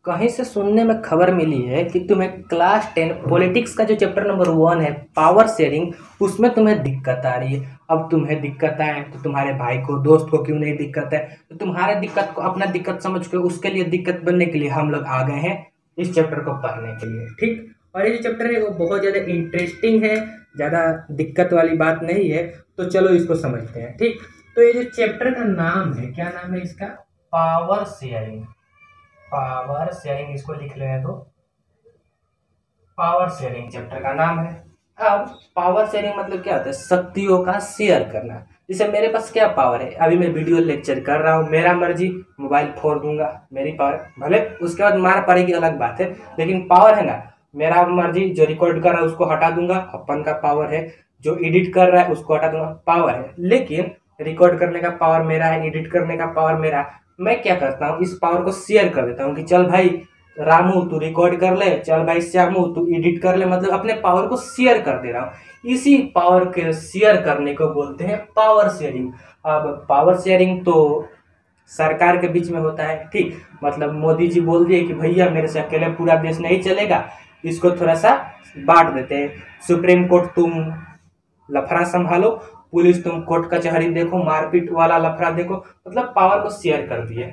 कहीं से सुनने में खबर मिली है कि तुम्हें क्लास 10 पॉलिटिक्स का जो चैप्टर नंबर 1 है पावर शेयरिंग, उसमें तुम्हें दिक्कत आ रही है। अब तुम्हें दिक्कत आए तो तुम्हारे भाई को, दोस्त को क्यों नहीं दिक्कत है? तो तुम्हारे दिक्कत को अपना दिक्कत समझ के उसके लिए दिक्कत बनने के लिए हम लोग आ गए हैं इस चैप्टर को पढ़ने के लिए। ठीक। और ये जो चैप्टर है वो बहुत ज़्यादा इंटरेस्टिंग है, ज़्यादा दिक्कत वाली बात नहीं है। तो चलो इसको समझते हैं। ठीक। तो ये जो चैप्टर का नाम है, क्या नाम है इसका? Power sharing. पावर शेयरिंग, इसको लिख लें तो पावर शेयरिंग चैप्टर का नाम है। अब पावर शेयरिंग मतलब क्या होता है? शक्तियों का शेयर करना। जैसे मेरे पास क्या पावर है, अभी मैं वीडियो लेक्चर कर रहा हूँ, मेरा मर्जी मोबाइल फोड़ दूंगा, मेरी पावर। भले उसके बाद मार पड़ेगी अलग बात है, लेकिन पावर है ना, मेरा मर्जी। जो रिकॉर्ड कर रहा है उसको हटा दूंगा, अपन का पावर है। जो एडिट कर रहा है उसको हटा दूंगा, पावर है। लेकिन रिकॉर्ड करने का पावर मेरा है, एडिट करने का पावर मेरा है। मैं क्या करता हूँ, इस पावर को शेयर कर देता हूँ कि चल भाई रामू तू रिकॉर्ड कर ले, चल भाई श्यामू तू एडिट कर ले। मतलब अपने पावर को शेयर कर दे रहा हूँ। इसी पावर के शेयर करने को बोलते हैं पावर शेयरिंग। अब पावर शेयरिंग तो सरकार के बीच में होता है। ठीक। मतलब मोदी जी बोल दिए कि भैया मेरे से अकेले पूरा देश नहीं चलेगा, इसको थोड़ा सा बांट देते हैं। सुप्रीम कोर्ट तुम लफड़ा संभालो, पुलिस तुम कोर्ट कचहरी देखो, मारपीट वाला लफड़ा देखो। मतलब पावर को शेयर कर दिए।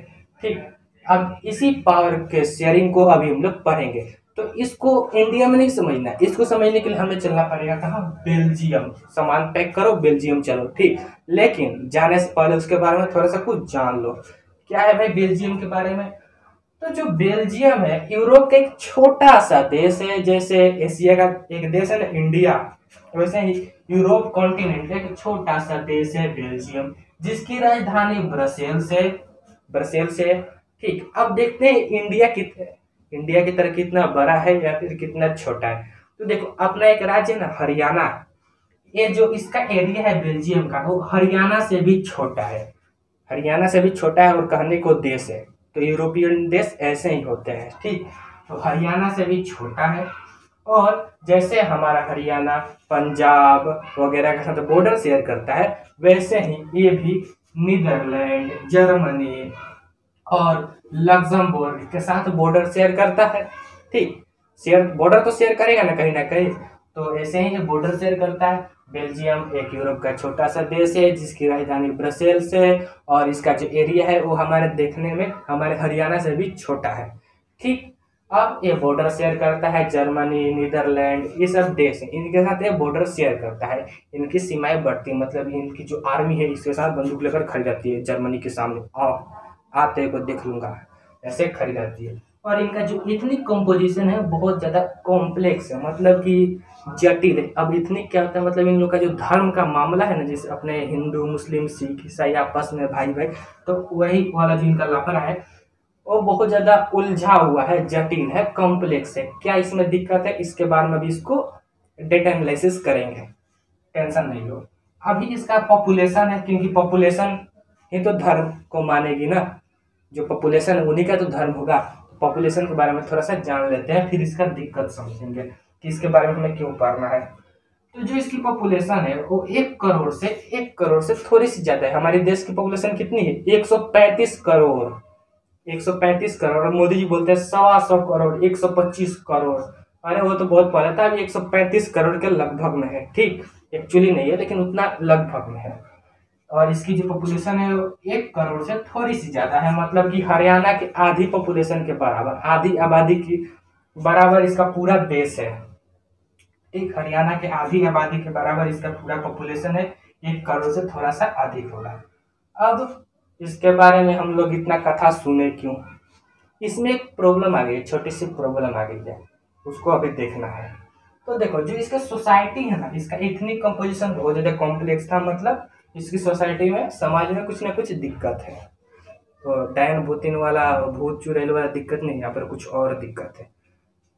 ठीक। अब इसी पावर के शेयरिंग को अभी हम लोग पढ़ेंगे। तो इसको इंडिया में नहीं समझना है, इसको समझने के लिए हमें चलना पड़ेगा कहाँ? बेल्जियम। सामान पैक करो, बेल्जियम चलो। ठीक। लेकिन जाने से पहले उसके बारे में थोड़ा सा कुछ जान लो। क्या है भाई बेल्जियम के बारे में? तो जो बेल्जियम है यूरोप का एक छोटा सा देश है। जैसे एशिया का एक देश है ना इंडिया, वैसे ही यूरोप कॉन्टिनेंट का एक छोटा सा देश है बेल्जियम, जिसकी राजधानी ब्रसेल्स है। ब्रसेल्स है। ठीक। अब देखते हैं इंडिया की तरह कितना बड़ा है या फिर कितना छोटा है। तो देखो अपना एक राज्य है ना हरियाणा, ये जो इसका एरिया है बेल्जियम का, वो हरियाणा से भी छोटा है। हरियाणा से भी छोटा है और कहने को देश है। तो यूरोपियन देश ऐसे ही होते हैं। ठीक। तो हरियाणा से भी छोटा है। और जैसे हमारा हरियाणा पंजाब वगैरह के साथ बॉर्डर शेयर करता है, वैसे ही ये भी नीदरलैंड, जर्मनी और लग्जमबर्ग के साथ बॉर्डर शेयर करता है। ठीक। शेयर बॉर्डर तो शेयर करेगा ना कहीं। तो ऐसे ही ये बॉर्डर शेयर करता है। बेल्जियम एक यूरोप का छोटा सा देश है जिसकी राजधानी ब्रसेल्स है, और इसका जो एरिया है वो हमारे देखने में हमारे हरियाणा से भी छोटा है। ठीक। अब ये बॉर्डर शेयर करता है जर्मनी, नीदरलैंड, ये सब देश है, इनके साथ ये बॉर्डर शेयर करता है। इनकी सीमाएं बढ़ती है, मतलब इनकी जो आर्मी है इसके साथ बंदूक लेकर खड़ी रहती है जर्मनी के सामने। आते को देख लूंगा, ऐसे खड़ी रहती है। और इनका जो इथनिक कंपोजिशन है बहुत ज्यादा कॉम्प्लेक्स है, मतलब कि जटिल है। अब इथनिक क्या होता है? मतलब इन लोग का जो धर्म का मामला है ना, जैसे अपने हिंदू मुस्लिम सिख ईसाई आपस में भाई भाई, तो वही वाला जो इनका लफड़ा है वो बहुत ज्यादा उलझा हुआ है, जटिल है, कॉम्प्लेक्स है। क्या इसमें दिक्कत है? इसके बारे में भी इसको डेटा एनालिसिस करेंगे, टेंशन नहीं लो। अभी इसका पॉपुलेशन है, क्योंकि पॉपुलेशन ही तो धर्म को मानेगी ना। जो पॉपुलेशन है उन्हीं का तो धर्म होगा। पॉपुलेशन के बारे में थोड़ा सा जान लेते हैं, फिर इसका दिक्कत समझेंगे कि इसके बारे में हमें क्यों पढ़ना है। तो जो इसकी पॉपुलेशन है वो 1 करोड़ से थोड़ी सी ज्यादा है। हमारे देश की पॉपुलेशन कितनी है? 135 करोड़। 135 करोड़। और मोदी जी बोलते हैं 125 करोड़, 125 करोड़। अरे वो तो बहुत पहले था, अभी 135 करोड़ के लगभग में है। ठीक। एक्चुअली नहीं है लेकिन उतना लगभग में है। और इसकी जो पॉपुलेशन है वो 1 करोड़ से थोड़ी सी ज्यादा है, मतलब कि हरियाणा की आधी पॉपुलेशन के बराबर, आधी आबादी की बराबर इसका पूरा देश है। ठीक। हरियाणा के आधी आबादी के बराबर इसका पूरा पॉपुलेशन है। 1 करोड़ से थोड़ा सा अधिक होगा। अब इसके बारे में हम लोग इतना कथा सुने क्यों? इसमें एक प्रॉब्लम आ गई, छोटी सी प्रॉब्लम आ गई है, उसको अभी देखना है। तो देखो जो इसका सोसाइटी है ना, इसका एथनिक कंपोजिशन बहुत ज्यादा कॉम्प्लेक्स था। मतलब इसकी सोसाइटी में, समाज में कुछ ना कुछ दिक्कत है। तो डायन भूतिन वाला, भूत चुड़ैल वाला दिक्कत नहीं, यहाँ पर कुछ और दिक्कत है।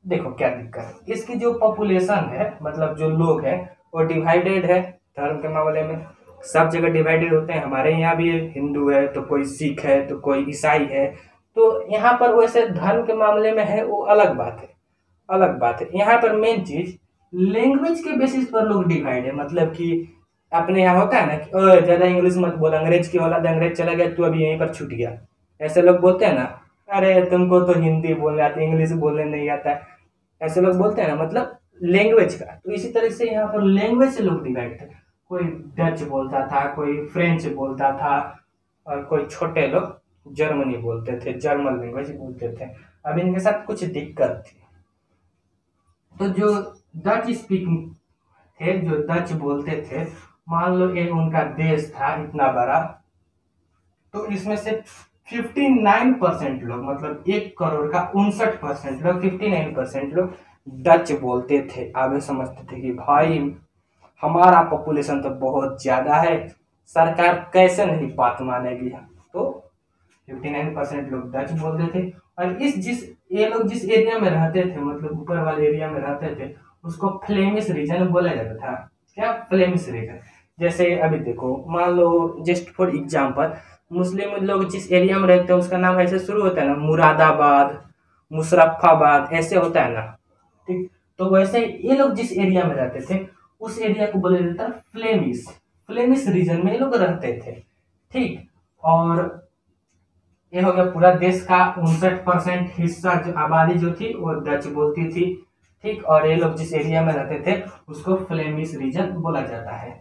देखो क्या दिक्कत है। इसकी जो पॉपुलेशन है, मतलब जो लोग हैं, वो डिवाइडेड है धर्म के मामले में। सब जगह डिवाइडेड होते हैं। हमारे यहाँ भी हिंदू है तो कोई सिख है तो कोई ईसाई है। तो यहाँ पर वैसे धर्म के मामले में है वो अलग बात है, अलग बात है। यहाँ पर मेन चीज लैंग्वेज के बेसिस पर लोग डिवाइड है। मतलब कि अपने यहाँ होता है ना कि ज्यादा इंग्लिश मत बोल, अंग्रेज की औलाद अंग्रेज चला गया तू अभी यहीं पर छूट गया, ऐसे लोग बोलते हैं ना। अरे तुमको तो हिंदी बोलने आती है, इंग्लिश बोलने नहीं आता है, ऐसे लोग बोलते हैं ना, मतलब लैंग्वेज का। तो इसी तरह से यहाँ पर लैंग्वेज से लोग डिवाइड थे। कोई डच बोलता था, कोई फ्रेंच बोलता था, और कोई छोटे लोग जर्मनी बोलते थे, जर्मन लैंग्वेज बोलते थे। अब इनके साथ कुछ दिक्कत थी। तो जो डच स्पीकिंग थे, जो डच बोलते थे, मान लो एक उनका देश था इतना बड़ा, तो इसमें से 59% लोग, मतलब 1 करोड़ का 59% लोग, 59% लोग डच बोलते थे। आगे समझते थे कि भाई हमारा पॉपुलेशन तो बहुत ज्यादा है, सरकार कैसे नहीं बात मानेगी। तो 59% लोग डच बोलते थे। और इस जिस ये लोग जिस एरिया में रहते थे, मतलब ऊपर वाले एरिया में रहते थे, उसको फ्लेमिश रीजन बोला जाता था। क्या? Flemish region. जैसे अभी देखो, मान लो जस्ट फॉर एग्जांपल, मुस्लिम लोग जिस एरिया में रहते हैं उसका नाम ऐसे शुरू होता है ना, मुरादाबाद, मुशर्रफाबाद, ऐसे होता है ना। ठीक। तो वैसे ये लोग जिस एरिया में रहते थे उस एरिया को बोला जाता है फ्लेमिश। फ्लेमिश रीजन में ये लोग रहते थे। ठीक। और ये हो गया पूरा देश का 59% हिस्सा, जो आबादी जो थी वो डच बोलती थी। ठीक। और ये लोग जिस एरिया में रहते थे उसको फ्लेमिश रीजन बोला जाता है।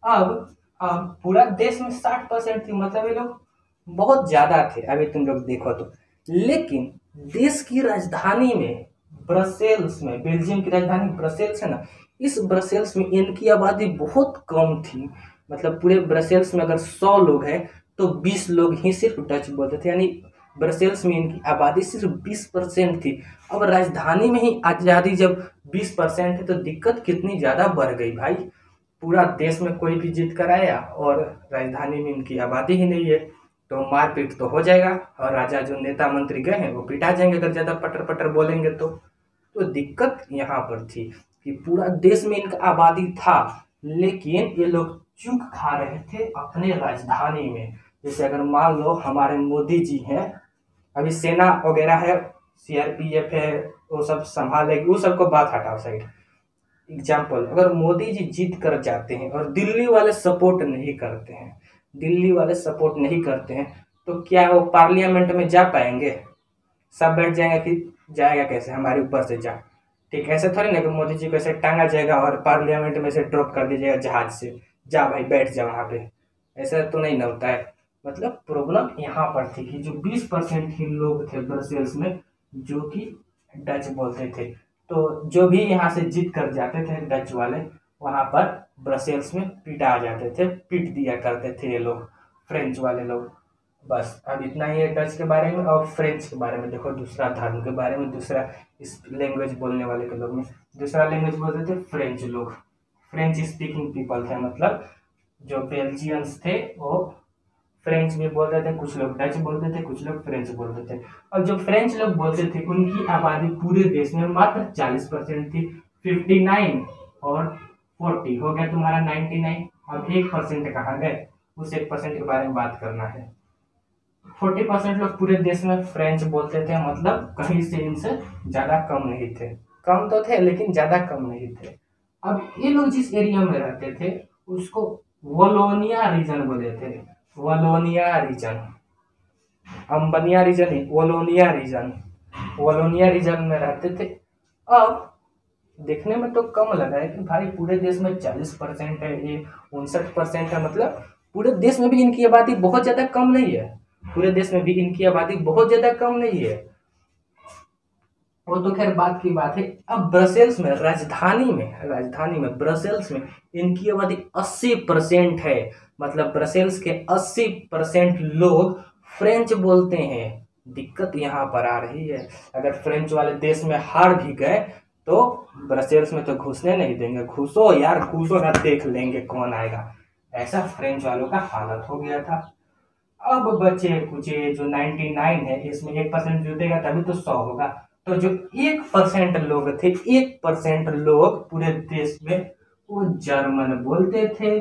अब अब पूरा देश में 60% थी, मतलब ये लोग बहुत ज्यादा थे। अभी तुम लोग देखो तो, लेकिन देश की राजधानी में, ब्रसेल्स में, बेल्जियम की राजधानी ब्रसेल्स है ना, इस ब्रसेल्स में इनकी आबादी बहुत कम थी। मतलब पूरे ब्रसेल्स में अगर 100 लोग हैं तो 20 लोग ही सिर्फ डच बोलते थे, यानी ब्रसेल्स में इनकी आबादी सिर्फ 20% थी। अब राजधानी में ही आजादी जब 20% है तो दिक्कत कितनी ज्यादा बढ़ गई भाई। पूरा देश में कोई भी जीत कर आया और राजधानी में इनकी आबादी ही नहीं है, तो मारपीट तो हो जाएगा, और राजा जो नेता मंत्री गए हैं वो पिटा जाएंगे अगर ज्यादा पटर पटर बोलेंगे तो दिक्कत यहाँ पर थी कि पूरा देश में इनका आबादी था, लेकिन ये लोग चूक खा रहे थे अपने राजधानी में। जैसे अगर मान लो हमारे मोदी जी हैं, अभी सेना वगैरह है, सीआरपीएफ है, वो सब संभालेगी, वो सबको बात हटाओ साइड। एग्जाम्पल, अगर मोदी जी जीत कर जाते हैं और दिल्ली वाले सपोर्ट नहीं करते हैं, दिल्ली वाले सपोर्ट नहीं करते हैं, तो क्या वो पार्लियामेंट में जा पाएंगे? सब बैठ जाएंगे कि जाएगा कैसे हमारे ऊपर से जा। ठीक, ऐसे थोड़ी ना कि मोदी जी को ऐसे टांगा जाएगा और पार्लियामेंट में से ड्रॉप कर दीजिएगा जहाज से, जा भाई बैठ जा वहां पे। ऐसा तो नहीं ना होता है। मतलब प्रॉब्लम यहाँ पर थी कि जो 20% ही लोग थे ब्रसेल्स में जो कि डच बोलते थे, तो जो भी यहाँ से जीत कर जाते थे डच वाले, वहां पर ब्रसेल्स में पिटा जाते थे, पीट दिया करते थे ये लोग, फ्रेंच वाले लोग। बस अब इतना ही है डच के बारे में। और फ्रेंच के बारे में देखो, दूसरा धर्म के बारे में, दूसरा इस लैंग्वेज बोलने वाले के लोग में, दूसरा लैंग्वेज बोलते थे फ्रेंच लोग। फ्रेंच स्पीकिंग पीपल थे, मतलब जो बेल्जियंस थे वो फ्रेंच भी बोलते थे, कुछ लोग डच बोलते थे, कुछ लोग फ्रेंच बोलते थे। और जो फ्रेंच लोग बोलते थे उनकी आबादी पूरे देश में मात्र 40% थी। 59 और 40 हो गया तुम्हारा 99। अब 1% कहाँ गए? उस 1% के बारे में बात करना है। 40% लोग पूरे देश में फ्रेंच बोलते थे, मतलब कहीं से इनसे ज्यादा कम नहीं थे। कम तो थे लेकिन ज्यादा कम नहीं थे। अब ये लोग जिस एरिया में रहते थे उसको वलोनिया रीजन बोले थे। वलोनिया रीजन, अम्बनिया रीजन नहीं, वलोनिया रीजन। वलोनिया रीजन में रहते थे। अब देखने में तो कम लगा है कि भाई पूरे देश में 40% है, ये 59% है, मतलब पूरे देश में भी इनकी आबादी बहुत ज्यादा कम नहीं है। पूरे देश में भी इनकी आबादी बहुत ज्यादा कम नहीं है। वो तो खैर बात की बात है। अब ब्रसेल्स में, राजधानी में ब्रसेल्स में इनकी आबादी 80% है। मतलब ब्रसेल्स के 80% लोग फ्रेंच बोलते हैं। दिक्कत यहाँ पर आ रही है, अगर फ्रेंच वाले देश में हार भी गए तो ब्रसेल्स में तो घुसने नहीं देंगे। घुसो यार घुसो ना, देख लेंगे कौन आएगा। ऐसा फ्रेंच वालों का हालत हो गया था। अब बचे कुचे जो 99 है, इसमें 1% जुटेगा तभी तो 100 होगा। तो जो 1% लोग थे, 1% लोग पूरे देश में वो जर्मन बोलते थे।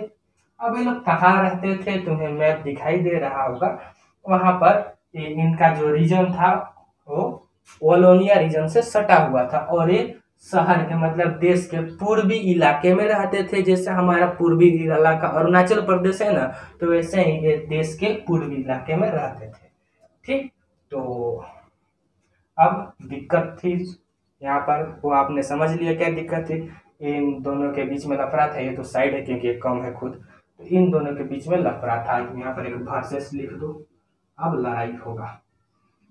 अब ये लोग कहाँ रहते थे? तुम्हें मैप दिखाई दे रहा होगा, वहां पर इनका जो रीजन था वो वोलोनिया रीजन से सटा हुआ था, और ये शहर के, मतलब देश के पूर्वी इलाके में रहते थे। जैसे हमारा पूर्वी इलाका अरुणाचल प्रदेश है ना, तो वैसे ही ये देश के पूर्वी इलाके में रहते थे। ठीक। तो अब दिक्कत थी यहाँ पर, वो आपने समझ लिया क्या दिक्कत थी। इन दोनों के बीच में लफड़ा था, ये तो साइड है क्योंकि ये कम है खुद, तो इन दोनों के बीच में लफड़ा था। यहाँ पर एक वर्सेस लिख दो, अब लड़ाई होगा।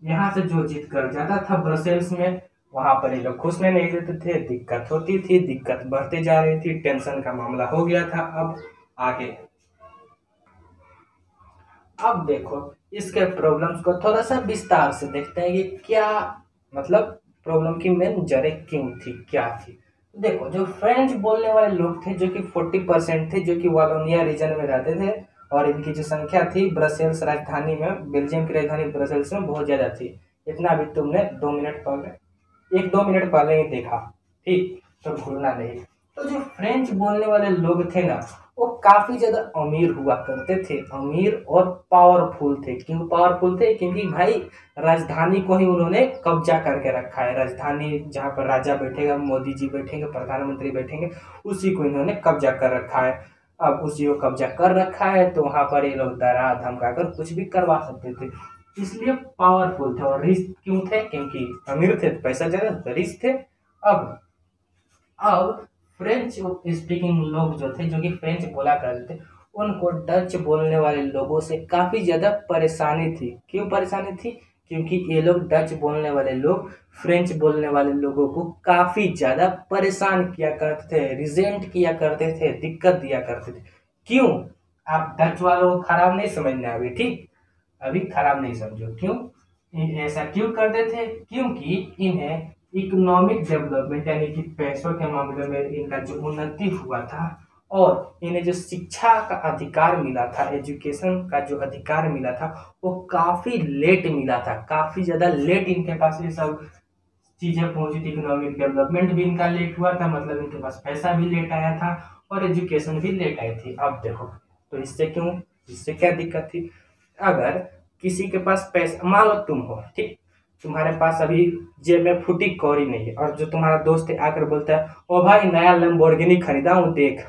यहाँ से जो जीत कर जाता था ब्रसेल्स में, वहां पर ये लोग घुसने नहीं देते थे, दिक्कत होती थी, दिक्कत बढ़ती जा रही थी, टेंशन का मामला हो गया था। अब आगे, अब देखो इसके प्रॉब्लम्स को थोड़ा सा विस्तार से देखते हैं कि क्या मतलब प्रॉब्लम की मेन जड़ें क्यों थी, क्या थी। देखो, जो फ्रेंच बोलने वाले लोग थे, जो कि 40% थे, जो कि वालोनिया रीजन में रहते थे, और इनकी जो संख्या थी ब्रसेल्स राजधानी में, बेल्जियम की राजधानी ब्रसेल्स में बहुत ज्यादा थी। इतना भी तुमने 2 मिनट पहले, 1-2 मिनट पहले ही देखा, ठीक, तो भूलना नहीं। तो जो फ्रेंच बोलने वाले लोग थे ना, वो काफी ज्यादा अमीर हुआ करते थे, अमीर और पावरफुल थे। क्यों पावरफुल थे? क्योंकि भाई राजधानी को ही उन्होंने कब्जा करके रखा है। राजधानी जहाँ पर राजा बैठेगा, मोदी जी बैठेंगे, प्रधानमंत्री बैठेंगे, उसी को इन्होंने कब्जा कर रखा है। अब उसी को कब्जा कर रखा है तो वहां पर ये लोग डरा धमका कर कुछ भी करवा सकते थे, इसलिए पावरफुल थे। और रिच क्यों थे? क्योंकि अमीर थे, पैसा ज्यादा, रिच थे। अब फ्रेंच स्पीकिंग लोग जो थे, जो कि फ्रेंच बोला करते थे, उनको डच बोलने वाले लोगों से काफी ज्यादा परेशानी थी। क्यों परेशानी थी? क्योंकि ये लोग, डच बोलने वाले लोग, फ्रेंच बोलने वाले लोगों को काफी ज्यादा परेशान किया करते थे, रिजेंट किया करते थे, दिक्कत दिया करते थे। क्यों? आप डच वालों को खराब नहीं समझना अभी, ठीक, अभी खराब नहीं समझो। क्यों ऐसा क्यों करते थे? क्योंकि इन्हें इकोनॉमिक डेवलपमेंट यानी कि पैसों के मामले में इनका जो उन्नति हुआ था, और इन्हें जो शिक्षा का अधिकार मिला था, एजुकेशन का जो अधिकार मिला था, वो काफी लेट मिला था, काफी ज्यादा लेट इनके पास ये सब चीजें पहुंची थी। इकोनॉमिक डेवलपमेंट भी इनका लेट हुआ था, मतलब इनके पास पैसा भी लेट आया था, और एजुकेशन भी लेट आई थी। अब देखो, तो इससे क्यों, इससे क्या दिक्कत थी? अगर किसी के पास पैसा, मान लो तुम हो, ठीक, तुम्हारे पास अभी जेब में फूटी कौड़ी नहीं है, और जो तुम्हारा दोस्त है आकर बोलता है, ओ भाई नया लैम्बोर्गिनी खरीदा हूँ देख,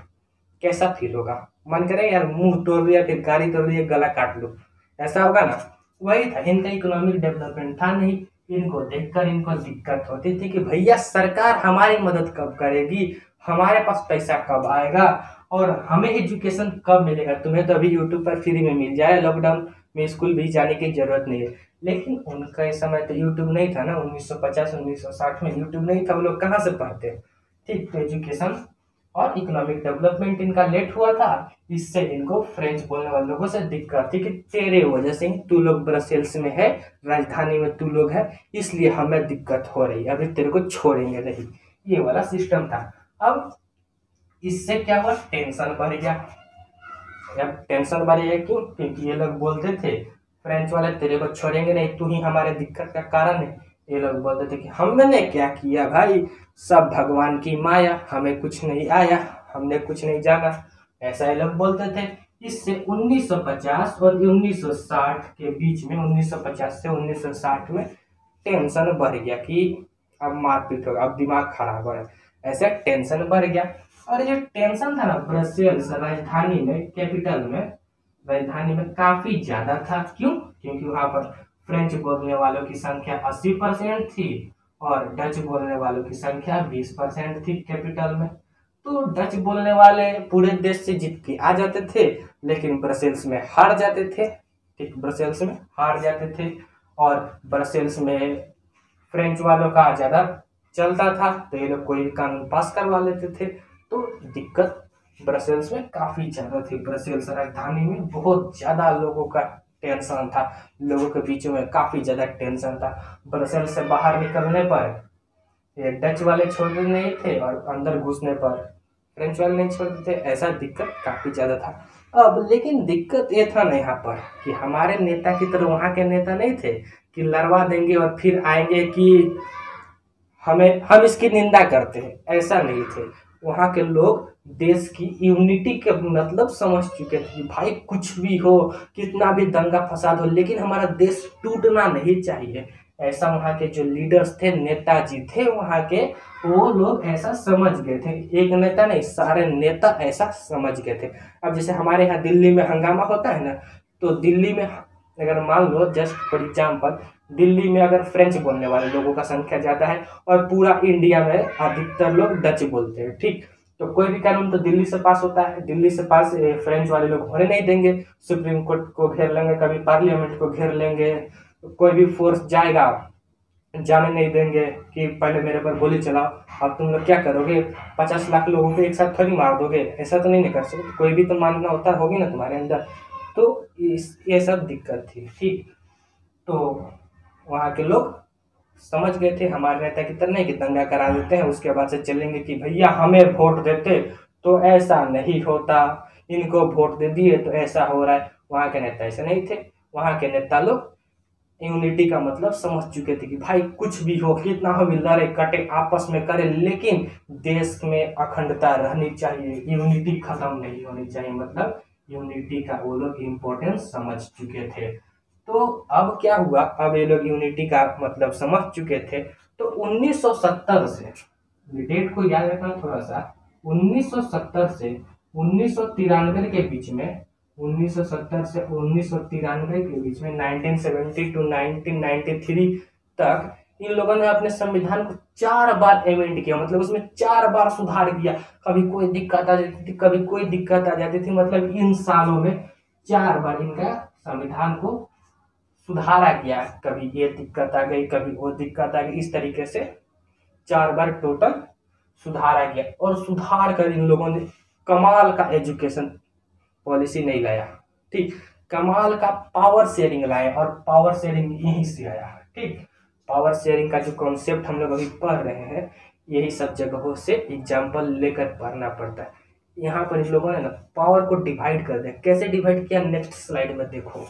कैसा फील होगा? मन करे यार मुंह तोड़ लिया, फिर गाड़ी तोड़ लिया, गला काट लो, ऐसा होगा ना। वही था, इनका इकोनॉमिक डेवलपमेंट था नहीं। इनको देखकर इनको दिक्कत होती थी कि भैया सरकार हमारी मदद कब करेगी, हमारे पास पैसा कब आएगा, और हमें एजुकेशन कब मिलेगा। तुम्हें तो अभी यूट्यूब पर फ्री में मिल जाए, लॉकडाउन में स्कूल भी जाने की जरूरत नहीं है। लेकिन उनका समय तो यूट्यूब नहीं था ना, 1950-1960 में यूट्यूब नहीं था, वो लोग कहाँ से पढ़ते? ठीक, तो एजुकेशन और इकोनॉमिक डेवलपमेंट इनका लेट हुआ था, इससे इनको फ्रेंच बोलने वाले लोगों से दिक्कत थी कि तेरे वजह से तू लोग ब्रसेल्स में है, राजधानी में तू लोग है, इसलिए हमें दिक्कत हो रही है, अभी तेरे को छोड़ेंगे नहीं, ये वाला सिस्टम था। अब इससे क्या हुआ? टेंशन बढ़ गया। अब टेंशन बढ़ गया क्यों? क्योंकि ये लोग बोलते थे फ्रेंच वाले, तेरे को छोड़ेंगे नहीं, तू ही हमारे दिक्कत का कारण है। ये लोग बोलते थे कि हमने क्या किया भाई, सब भगवान की माया, हमें कुछ नहीं आया, हमने कुछ नहीं जाना, ऐसा ये लोग बोलते थे। इससे 1950 और 1960 के बीच में, 1950 से 1960 में टेंशन बढ़ गया कि अब मारपीट होगा, अब दिमाग खराब हो रहा है, ऐसे टेंशन बढ़ गया। और ये टेंशन था ना ब्रसेल्स राजधानी में, कैपिटल में, राजधानी में काफी ज्यादा था। क्यों? क्योंकि वहां पर फ्रेंच बोलने वालों की संख्या 80% थी, और डच बोलने वालों की संख्या 20% थी कैपिटल में। तो डच बोलने वाले पूरे देश से जीत के आ जाते थे, लेकिन ब्रसेल्स में हार जाते थे, ठीक, ब्रसेल्स में हार जाते थे। और ब्रसेल्स में फ्रेंच वालों का ज्यादा चलता था, तो ये लोग कोई भी कानून पास करवा लेते थे। तो दिक्कत ब्रसेल्स में काफी ज्यादा थी, ब्रसेल्स राजधानी में बहुत ज्यादा लोगों का टेंशन था, लोगों के बीच में काफी ज्यादा टेंशन था। ब्रसेल्स से बाहर निकलने पर ये डच वाले छोड़ते नहीं थे, और अंदर घुसने पर फ्रेंच वाले नहीं छोड़ते थे, ऐसा दिक्कत काफी ज्यादा था। अब लेकिन दिक्कत ये था ना यहाँ पर कि हमारे नेता की तरह वहाँ के नेता नहीं थे कि लड़वा देंगे और फिर आएंगे कि हम इसकी निंदा करते हैं, ऐसा नहीं थे। वहाँ के लोग देश की यूनिटी के मतलब समझ चुके थे कि भाई कुछ भी हो, कितना भी दंगा फसाद हो, लेकिन हमारा देश टूटना नहीं चाहिए। ऐसा वहाँ के जो लीडर्स थे, नेताजी थे वहाँ के, वो लोग ऐसा समझ गए थे। एक नेता नहीं, सारे नेता ऐसा समझ गए थे। अब जैसे हमारे यहाँ दिल्ली में हंगामा होता है ना, तो दिल्ली में अगर मान लो जस्ट फॉर एग्जाम्पल दिल्ली में अगर फ्रेंच बोलने वाले लोगों का संख्या ज्यादा है और पूरा इंडिया में अधिकतर लोग डच बोलते हैं, ठीक। तो कोई भी कानून तो दिल्ली से पास होता है, दिल्ली से पास फ्रेंच वाले लोग होने नहीं देंगे। सुप्रीम कोर्ट को घेर लेंगे, कभी पार्लियामेंट को घेर लेंगे, तो कोई भी फोर्स जाएगा, जाने नहीं देंगे कि पहले मेरे पर गोली चलाओ। अब तुम लोग क्या करोगे, 50 लाख लोगों को एक साथ थोड़ी मार दोगे, ऐसा तो नहीं कर सकते, कोई भी तो मानना होता होगी ना तुम्हारे अंदर। तो ये सब दिक्कत थी, ठीक। तो वहाँ के लोग समझ गए थे हमारे नेता की तरह नहीं कि दंगा करा देते हैं उसके बाद से चलेंगे कि भैया हमें वोट देते तो ऐसा नहीं होता, इनको वोट दे दिए तो ऐसा हो रहा है। वहाँ के नेता ऐसे नहीं थे। वहाँ के नेता लोग यूनिटी का मतलब समझ चुके थे कि भाई कुछ भी हो, कितना हो भी लड़े कटे आपस में करे, लेकिन देश में अखंडता रहनी चाहिए, यूनिटी खत्म नहीं होनी चाहिए। मतलब यूनिटी का वो लोग इम्पोर्टेंस समझ चुके थे। तो अब क्या हुआ, अब ये लोग यूनिटी का मतलब समझ चुके थे। तो 1970 से, डेट को याद रखना थोड़ा सा, 1970 से 1993 के बीच में, 1970 से 1993 के बीच में, 1970 टू 1993 तक इन लोगों ने अपने संविधान को 4 बार अमेंड किया, मतलब उसमें 4 बार सुधार किया। कभी कोई दिक्कत आ जाती थी, कभी कोई दिक्कत आ जाती थी, मतलब इन सालों में 4 बार इनका संविधान को सुधारा गया। कभी ये दिक्कत आ गई, कभी वो दिक्कत आ गई, इस तरीके से 4 बार टोटल सुधारा गया। और सुधार कर इन लोगों ने कमाल का एजुकेशन पॉलिसी नहीं लाया, ठीक। कमाल का पावर शेयरिंग लाया, और पावर शेयरिंग यहीं से आया, ठीक। पावर शेयरिंग का जो कॉन्सेप्ट हम लोग अभी पढ़ रहे हैं, यही सब जगहों से एग्जाम्पल लेकर पढ़ना पड़ता है। यहाँ पर इन लोगों ने ना पावर को डिवाइड कर दिया। कैसे डिवाइड किया, नेक्स्ट स्लाइड में देखो।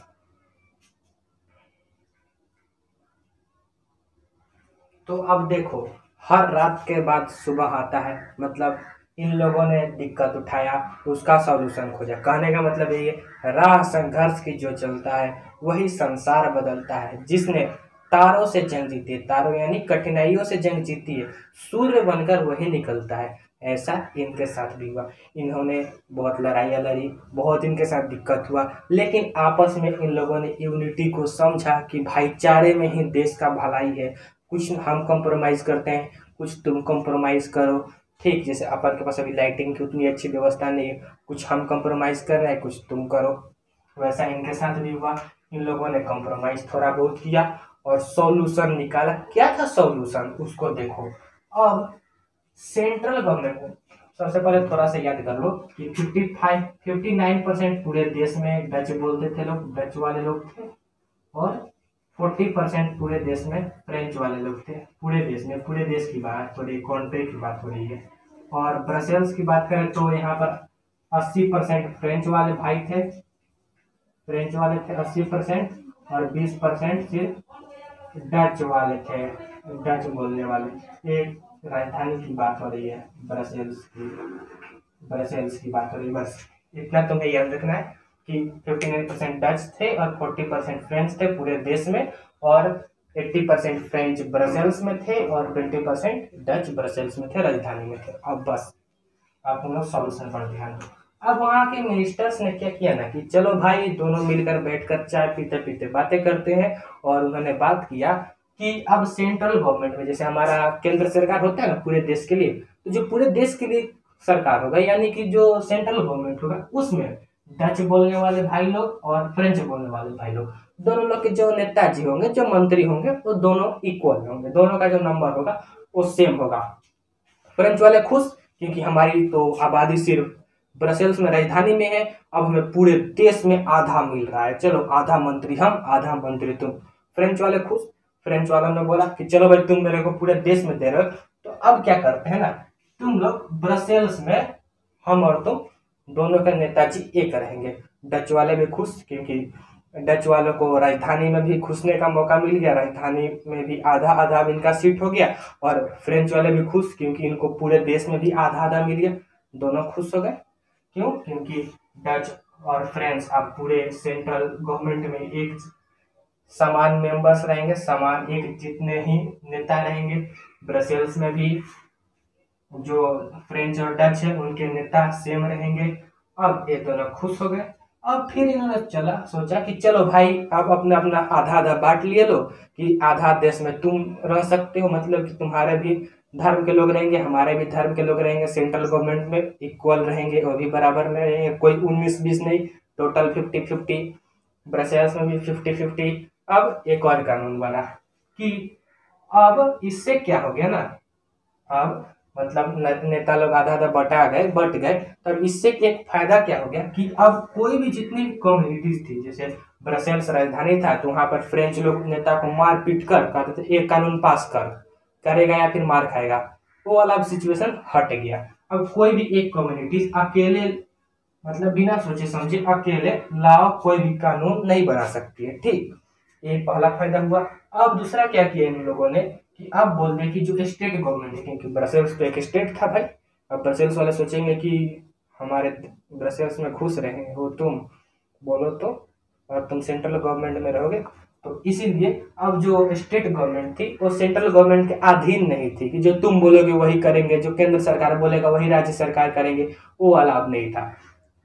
तो अब देखो, हर रात के बाद सुबह आता है, मतलब इन लोगों ने दिक्कत उठाया, उसका सॉल्यूशन खोजा। कहने का मतलब ये, राह संघर्ष की जो चलता है वही संसार बदलता है। जिसने तारों से जंग जीती है, तारों यानी कठिनाइयों से जंग जीती है, सूर्य बनकर वही निकलता है। ऐसा इनके साथ भी हुआ। इन्होंने बहुत लड़ाइयाँ लड़ी, बहुत इनके साथ दिक्कत हुआ, लेकिन आपस में इन लोगों ने यूनिटी को समझा कि भाईचारे में ही देश का भलाई है। कुछ हम कॉम्प्रोमाइज करते हैं, कुछ तुम कॉम्प्रोमाइज करो, ठीक। जैसे अपन के पास अभी लाइटिंग की उतनी अच्छी व्यवस्था नहीं है, कुछ हम कॉम्प्रोमाइज कर रहे हैं, कुछ तुम करो। वैसा इनके साथ भी हुआ। इन लोगों ने कॉम्प्रोमाइज थोड़ा बहुत किया और सॉल्यूशन निकाला। क्या था सॉल्यूशन, उसको देखो। अब सेंट्रल गवर्नमेंट, सबसे पहले थोड़ा सा याद कर लो कि 59% पूरे देश में डच बोलते थे लोग, डच वाले लोग थे, और 40% पूरे देश में फ्रेंच वाले लोग थे। पूरे देश में, पूरे देश की बात हो रही, कंट्री की बात हो रही है। और ब्रसेल्स की बात करें तो यहाँ पर 80% फ्रेंच वाले भाई थे, फ्रेंच वाले थे 80%, और 20% सिर्फ डच वाले थे, डच बोलने वाले। एक राजधानी की बात हो रही है, ब्रसेल्स की, ब्रसेल्स की बात हो रही है। बस इतना तुम्हें याद रखना है कि 59% डच थे और 40% फ्रेंच थे पूरे देश में, और 80% फ्रेंच ब्रसेल्स में थे और 20% डच ब्रसेल्स में थे, राजधानी में थे। अब बस आप हम लोग सॉल्यूशन पर ध्यान दो। अब वहाँ के मिनिस्टर्स ने क्या किया ना कि चलो भाई दोनों मिलकर बैठकर चाय पीते पीते बातें करते हैं। और उन्होंने बात किया कि अब सेंट्रल गवर्नमेंट में, जैसे हमारा केंद्र सरकार होता है ना पूरे देश के लिए, तो जो पूरे देश के लिए सरकार होगा, यानी कि जो सेंट्रल गवर्नमेंट होगा, उसमें डच बोलने वाले भाई लोग और फ्रेंच बोलने वाले भाई लोग, दोनों लोग के जो नेताजी होंगे, जो मंत्री होंगे, वो दोनों इक्वल होंगे, दोनों का जो नंबर होगा वो सेम होगा। फ्रेंच वाले खुश क्योंकि हमारी तो आबादी सिर्फ ब्रसेल्स में, राजधानी में है, अब हमें पूरे देश में आधा मिल रहा है, चलो आधा मंत्री हम, आधा मंत्री तुम। फ्रेंच वाले खुश। फ्रेंच वालों ने बोला कि चलो भाई तुम मेरे को पूरे देश में दे रहे हो, तो अब क्या करते हैं ना, तुम लोग ब्रसेल्स में हम और तुम दोनों के नेताजी एक रहेंगे। डच वाले भी खुश क्योंकि डच वालों को राजधानी में भी घुसने का मौका मिल गया, राजधानी में भी आधा आधा इनका सीट हो गया। और फ्रेंच वाले भी खुश क्योंकि इनको पूरे देश में भी आधा आधा मिल गया, दोनों खुश हो गए। क्यों, क्योंकि डच और फ्रेंच अब पूरे सेंट्रल गवर्नमेंट में एक समान मेंबर्स रहेंगे, समान एक जितने ही नेता रहेंगे। ब्रसेल्स में भी जो फ्रेंच और डच है उनके नेता सेम रहेंगे। अब ये दोनों खुश हो गए। अब फिर इन्होंने सोचा कि चलो भाई अब अपना अपना आधा आधा बांट लिए लो, कि आधा देश में तुम रह सकते हो, मतलब कि तुम्हारे भी धर्म के लोग रहेंगे, हमारे भी धर्म के लोग रहेंगे, सेंट्रल गवर्नमेंट में इक्वल रहेंगे, वो भी बराबर में रहेंगे, कोई 19-20 नहीं, टोटल 50-50। ब्रसेल्स में भी 50-50। अब एक और कानून बना कि अब इससे क्या हो गया ना, अब मतलब नेता लोग आधा आधा बट गए। तब इससे एक फायदा क्या हो गया कि अब कोई भी जितनी भी कम्युनिटीज थी, जैसे ब्रसेल्स राजधानी था, तो वहां पर फ्रेंच लोग नेता को मार पीट कर कहते थे एक कानून पास करेगा या फिर मार खाएगा, वो वाला सिचुएशन हट गया। अब कोई भी एक कम्युनिटी अकेले, मतलब बिना सोचे समझे अकेले लाओ कोई भी कानून नहीं बना सकती है, ठीक। ये पहला फायदा हुआ। अब दूसरा क्या किया इन लोगों ने कि अब बोल दें कि जो स्टेट गवर्नमेंट है, क्योंकि ब्रसेल्स तो एक स्टेट था भाई, अब ब्रसेल्स वाले सोचेंगे कि हमारे ब्रसेल्स में घुस रहे हो तुम, बोलो तो, और तुम सेंट्रल गवर्नमेंट में रहोगे, तो इसीलिए अब जो स्टेट गवर्नमेंट थी वो सेंट्रल गवर्नमेंट के अधीन नहीं थी, कि जो तुम बोलोगे वही करेंगे, जो केंद्र सरकार बोलेगा वही राज्य सरकार करेंगे, वो वाला अब नहीं था।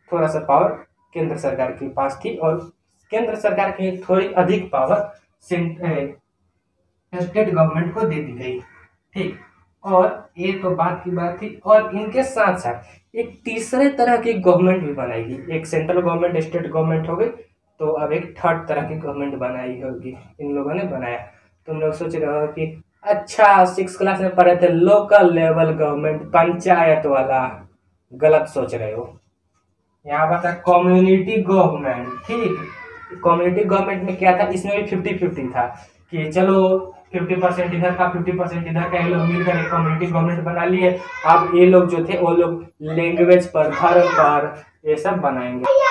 थोड़ा सा पावर केंद्र सरकार के पास थी, और केंद्र सरकार की थोड़ी अधिक पावर स्टेट गवर्नमेंट को दे दी गई, ठीक। और ये तो बात की बात थी, और इनके साथ साथ एक तीसरे तरह की गवर्नमेंट भी बनाएगी, एक सेंट्रल गवर्नमेंट स्टेट गवर्नमेंट हो गई, तो अब एक थर्ड तरह की गवर्नमेंट बनाई होगी, इन लोगों ने बनाया। तुम लोग सोच रहे हो कि अच्छा 6 क्लास में पढ़े थे लोकल लेवल गवर्नमेंट, पंचायत वाला, गलत सोच रहे हो। यहाँ पर था कम्युनिटी गवर्नमेंट, ठीक। कम्युनिटी गवर्नमेंट में क्या था, इसमें भी 50-50 था, कि चलो 50% इधर का 50% इधर का, ये लोग मिलकर एक कम्युनिटी गवर्नमेंट बना लिए। अब ये लोग जो थे वो लोग लैंग्वेज पर, धर्म पर ये सब बनाएंगे।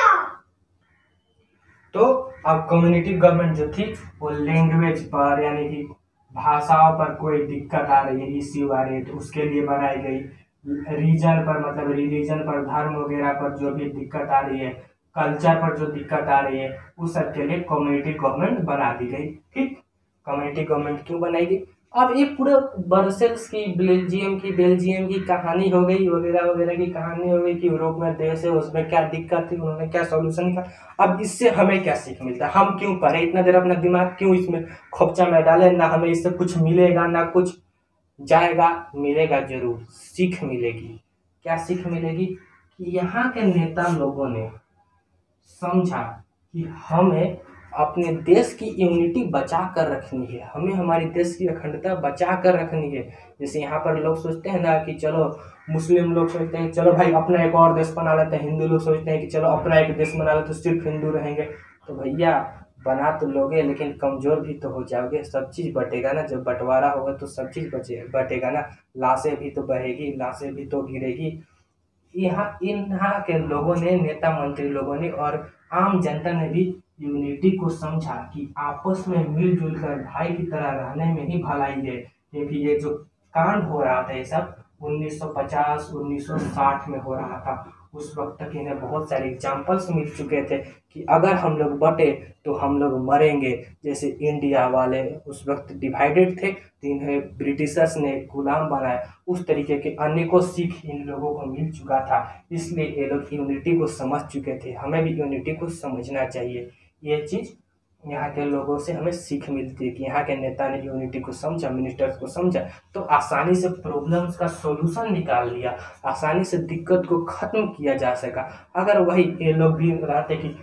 तो अब कम्युनिटी गवर्नमेंट जो थी वो लैंग्वेज पर, यानी कि भाषाओं पर कोई दिक्कत आ रही है, इश्यू आ रही है, तो उसके लिए बनाई गई। रीजन पर, मतलब रिलीजन पर, धर्म वगैरह पर जो भी दिक्कत आ रही है, कल्चर पर जो दिक्कत आ रही है, उस सब के लिए कम्युनिटी गवर्नमेंट बना दी गई, ठीक। कम्युनिटी गवर्नमेंट क्यों बनाएगी, अब ये पूरे ब्रसेल्स की, बेल्जियम की कहानी हो गई, वगैरह वगैरह की कहानी हो गई, कि यूरोप में देश है उसमें क्या दिक्कत थी, उन्होंने क्या सॉल्यूशन निकाला। अब इससे हमें क्या सीख मिलता है, हम क्यों पढ़े इतना देर, अपना दिमाग क्यों इसमें खोपचा में डाले, ना हमें इससे कुछ मिलेगा ना कुछ जाएगा, मिलेगा जरूर, सीख मिलेगी। क्या सीख मिलेगी कि यहाँ के नेता लोगों ने समझा कि हमें अपने देश की यूनिटी बचा कर रखनी है, हमें हमारी देश की अखंडता बचा कर रखनी है। जैसे यहाँ पर लोग सोचते हैं ना कि चलो, मुस्लिम लोग सोचते हैं चलो भाई अपना एक और देश बना लेते हैं, हिंदू लोग सोचते हैं कि चलो अपना एक देश बना लेते तो सिर्फ हिंदू रहेंगे। तो भैया बना तो लोगे लेकिन कमजोर भी तो हो जाओगे, सब चीज बटेगा ना, जब बंटवारा होगा तो सब चीज बटेगा ना, लाशें भी तो बहेगी, लाशें भी तो गिरेगी। यहाँ के लोगों ने, नेता मंत्री लोगों ने और आम जनता ने भी यूनिटी को समझा कि आपस में मिलजुल कर भाई की तरह रहने में ही भलाई है। क्योंकि ये जो कांड हो रहा था ये सब 1950 1960 में हो रहा था, उस वक्त तक इन्हें बहुत सारे एग्जाम्पल्स मिल चुके थे कि अगर हम लोग बटे तो हम लोग मरेंगे। जैसे इंडिया वाले उस वक्त डिवाइडेड थे तो इन्हें ब्रिटिशर्स ने गुलाम बनाया, उस तरीके के अनेकों सीख इन लोगों को मिल चुका था, इसलिए ये लोग यूनिटी को समझ चुके थे। हमें भी यूनिटी को समझना चाहिए, ये चीज यहाँ के लोगों से हमें सीख मिलती है कि यहाँ के नेता ने यूनिटी को समझा, मिनिस्टर्स को समझा, तो आसानी से प्रॉब्लम्स का सॉल्यूशन निकाल लिया, आसानी से दिक्कत को खत्म किया जा सका। अगर वही ये लोग भी रहते कि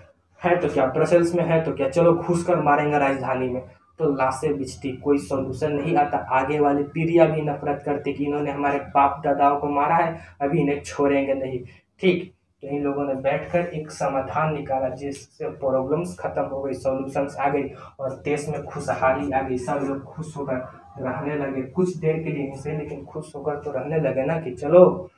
है तो क्या, ब्रसेल्स में है तो क्या, चलो घुस कर मारेंगे राजधानी में, तो लाशें बिछती, कोई सॉल्यूशन नहीं आता। आगे वाली पीढ़ियां भी नफरत करती कि इन्होंने हमारे बाप दादाओं को मारा है, अभी इन्हें छोड़ेंगे नहीं, ठीक। तो इन लोगों ने बैठकर एक समाधान निकाला जिससे प्रॉब्लम्स खत्म हो गई, सॉल्यूशंस आ गई, और देश में खुशहाली आ गई, सब लोग खुश होकर रहने लगे, कुछ देर के लिए ही सही लेकिन खुश होकर तो रहने लगे ना, कि चलो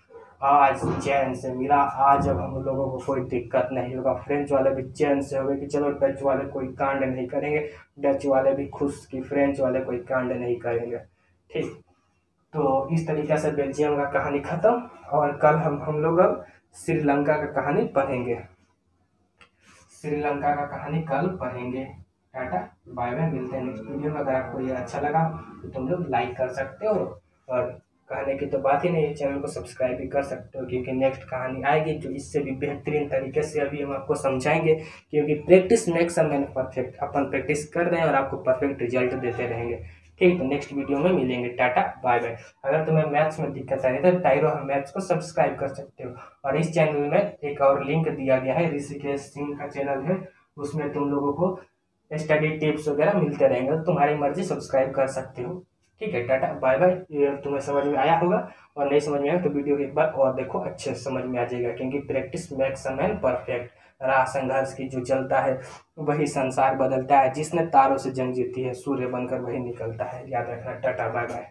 आज चैन से मिला, आज अब हम लोगों को कोई दिक्कत नहीं होगा। फ्रेंच वाले भी चैन से हो गए कि चलो डच वाले कोई कांड नहीं करेंगे, डच वाले भी खुश कि फ्रेंच वाले कोई कांड नहीं करेंगे, ठीक। तो इस तरीके से बेल्जियम का कहानी खत्म, और कल हम लोग अब श्रीलंका का कहानी पढ़ेंगे, श्रीलंका का कहानी कल पढ़ेंगे। टाटा बाय बाय, मिलते हैं नेक्स्ट वीडियो में। अगर आपको ये अच्छा लगा तो तुम लोग लाइक कर सकते हो, और कहने की तो बात ही नहीं है। चैनल को सब्सक्राइब भी कर सकते हो, क्योंकि नेक्स्ट कहानी आएगी जो इससे भी बेहतरीन तरीके से अभी हम आपको समझाएंगे, क्योंकि practice makes a man perfect. Upon practice कर रहे हैं और आपको परफेक्ट रिजल्ट देते रहेंगे। ठीक, तो नेक्स्ट वीडियो में मिलेंगे। Tata bye bye. अगर तुम्हें मैथ्स में दिक्कत आ रही है तो टाइरो हम मैथ्स को सब्सक्राइब कर सकते हो। और इस चैनल में एक और लिंक दिया गया है, ऋषिकेश सिंह का चैनल है, उसमें तुम लोगों को स्टडी टिप्स वगैरह मिलते रहेंगे। तुम्हारी मर्जी, सब्सक्राइब कर सकते हो। ठीक है, टाटा बाय बाय। ये तुम्हें समझ में आया होगा, और नहीं समझ में आया तो वीडियो एक बार और देखो, अच्छे से समझ में आ जाएगा, क्योंकि practice makes a man perfect. राह संघर्ष की जो चलता है वही संसार बदलता है, जिसने तारों से जंग जीती है सूर्य बनकर वही निकलता है। याद रखना। Tata bye bye.